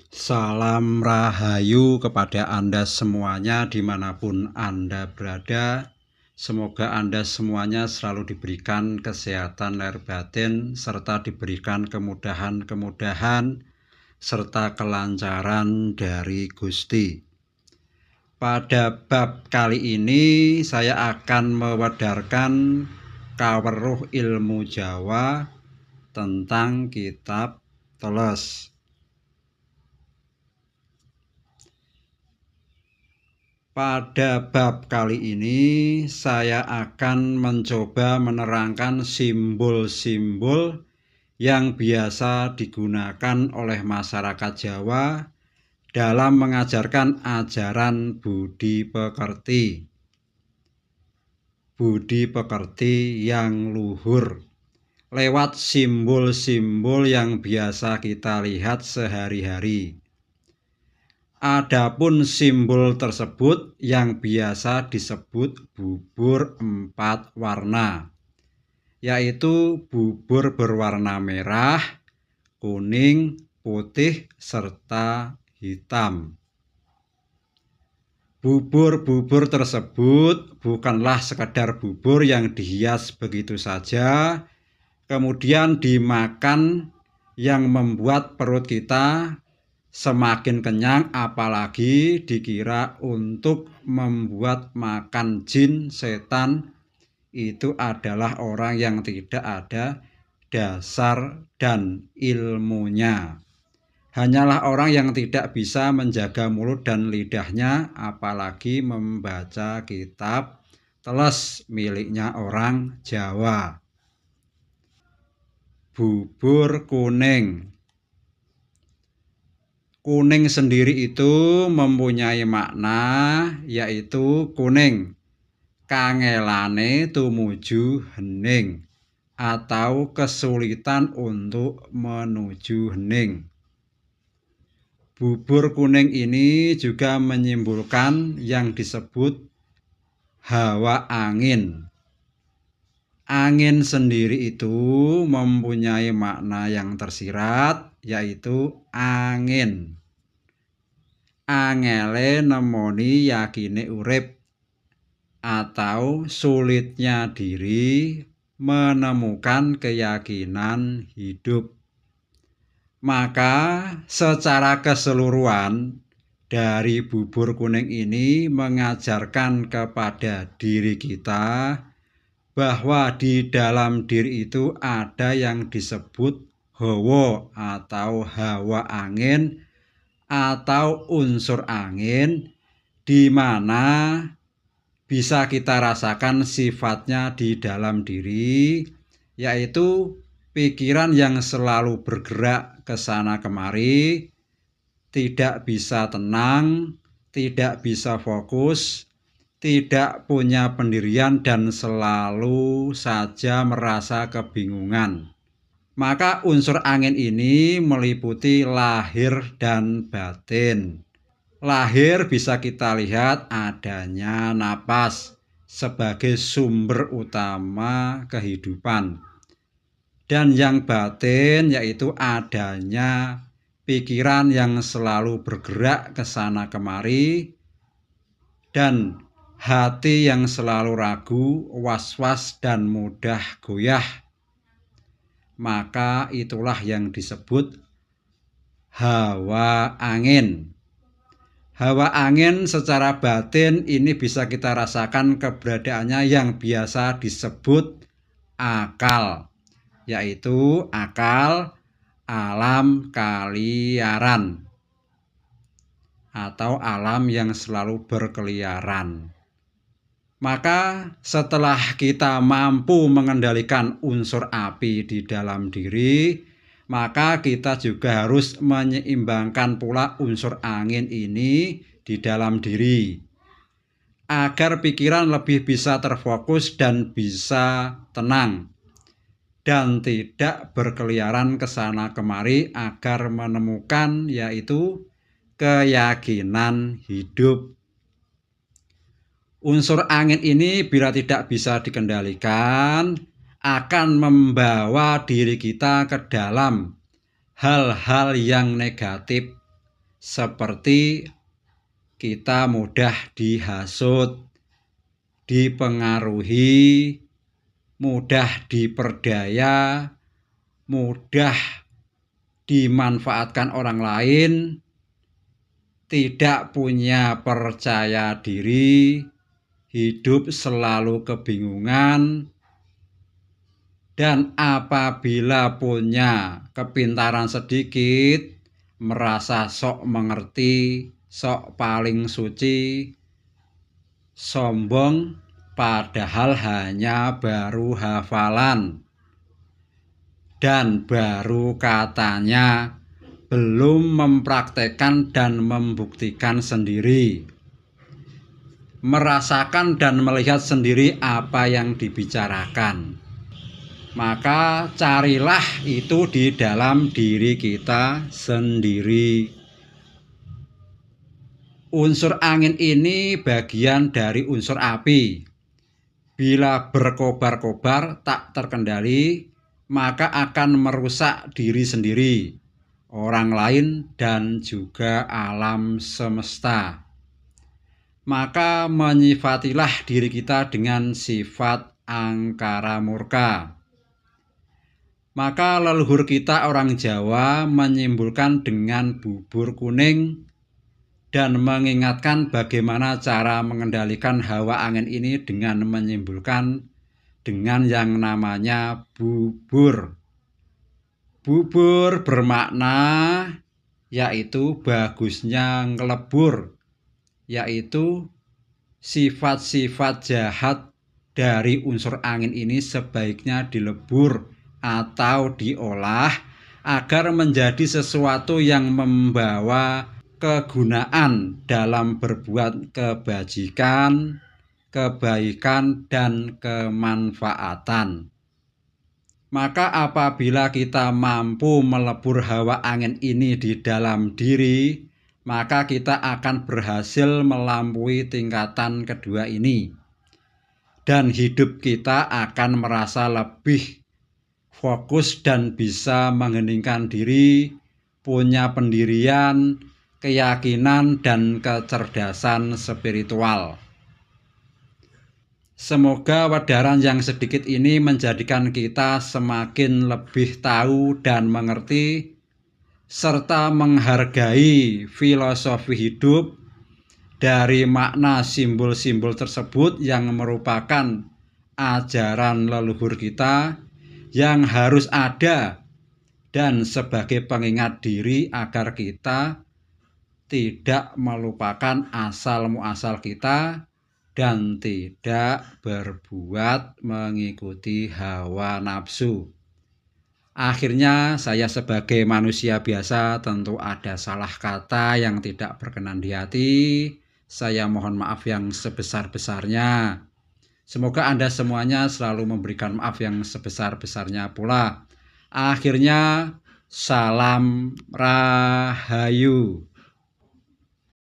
Salam Rahayu kepada Anda semuanya dimanapun Anda berada. Semoga Anda semuanya selalu diberikan kesehatan lahir batin serta diberikan kemudahan-kemudahan serta kelancaran dari Gusti. Pada bab kali ini saya akan mewedarkan kaweruh ilmu Jawa tentang kitab teles. Pada bab kali ini saya akan mencoba menerangkan simbol-simbol yang biasa digunakan oleh masyarakat Jawa dalam mengajarkan ajaran budi pekerti. Budi pekerti yang luhur lewat simbol-simbol yang biasa kita lihat sehari-hari. Adapun simbol tersebut yang biasa disebut bubur 4 warna, yaitu bubur berwarna merah, kuning, putih, serta hitam. Bubur-bubur tersebut bukanlah sekadar bubur yang dihias begitu saja, kemudian dimakan yang membuat perut kita semakin kenyang, apalagi dikira untuk membuat makan jin setan. Itu adalah orang yang tidak ada dasar dan ilmunya. Hanyalah orang yang tidak bisa menjaga mulut dan lidahnya, apalagi membaca kitab teles miliknya orang Jawa. Bubur kuning. Kuning sendiri itu mempunyai makna, yaitu kuning kangelane tumuju hening atau kesulitan untuk menuju hening. Bubur kuning ini juga menyimbolkan yang disebut hawa angin. Angin sendiri itu mempunyai makna yang tersirat, yaitu angin. Angele nemoni yakine urip, atau sulitnya diri menemukan keyakinan hidup. Maka secara keseluruhan dari bubur kuning ini mengajarkan kepada diri kita bahwa di dalam diri itu ada yang disebut hawa atau hawa angin atau unsur angin, di mana bisa kita rasakan sifatnya di dalam diri, yaitu pikiran yang selalu bergerak ke sana kemari, tidak bisa tenang, tidak bisa fokus, tidak punya pendirian, dan selalu saja merasa kebingungan. Maka unsur angin ini meliputi lahir dan batin. Lahir bisa kita lihat adanya napas sebagai sumber utama kehidupan. Dan yang batin yaitu adanya pikiran yang selalu bergerak ke sana kemari, dan hati yang selalu ragu, was-was, dan mudah goyah. Maka itulah yang disebut hawa angin. Hawa angin secara batin ini bisa kita rasakan keberadaannya yang biasa disebut akal, yaitu akal alam kaliaran atau alam yang selalu berkeliaran. Maka setelah kita mampu mengendalikan unsur api di dalam diri, maka kita juga harus menyeimbangkan pula unsur angin ini di dalam diri, agar pikiran lebih bisa terfokus dan bisa tenang, dan tidak berkeliaran ke sana kemari, agar menemukan yaitu keyakinan hidup. Unsur angin ini bila tidak bisa dikendalikan akan membawa diri kita ke dalam hal-hal yang negatif, seperti kita mudah dihasut, dipengaruhi, mudah diperdaya, mudah dimanfaatkan orang lain, tidak punya percaya diri, hidup selalu kebingungan, dan apabila punya kepintaran sedikit, merasa sok mengerti, sok paling suci, sombong, padahal hanya baru hafalan dan baru katanya, belum mempraktekkan dan membuktikan sendiri, merasakan dan melihat sendiri apa yang dibicarakan. Maka carilah itu di dalam diri kita sendiri. Unsur angin ini bagian dari unsur api. Bila berkobar-kobar tak terkendali, maka akan merusak diri sendiri, orang lain, dan juga alam semesta. Maka menyifatilah diri kita dengan sifat angkara murka. Maka leluhur kita orang Jawa menyimpulkan dengan bubur kuning dan mengingatkan bagaimana cara mengendalikan hawa angin ini dengan menyimpulkan dengan yang namanya bubur. Bubur bermakna yaitu bagusnya ngelebur, yaitu sifat-sifat jahat dari unsur angin ini sebaiknya dilebur atau diolah agar menjadi sesuatu yang membawa kegunaan dalam berbuat kebajikan, kebaikan, dan kemanfaatan. Maka apabila kita mampu melebur hawa angin ini di dalam diri, maka kita akan berhasil melampaui tingkatan kedua ini. Dan hidup kita akan merasa lebih fokus dan bisa mengheningkan diri, punya pendirian, keyakinan, dan kecerdasan spiritual. Semoga wadaran yang sedikit ini menjadikan kita semakin lebih tahu dan mengerti, serta menghargai filosofi hidup dari makna simbol-simbol tersebut yang merupakan ajaran leluhur kita yang harus ada dan sebagai pengingat diri agar kita tidak melupakan asal muasal kita dan tidak berbuat mengikuti hawa nafsu. Akhirnya saya sebagai manusia biasa tentu ada salah kata yang tidak berkenan di hati. Saya mohon maaf yang sebesar-besarnya. Semoga Anda semuanya selalu memberikan maaf yang sebesar-besarnya pula. Akhirnya, salam rahayu.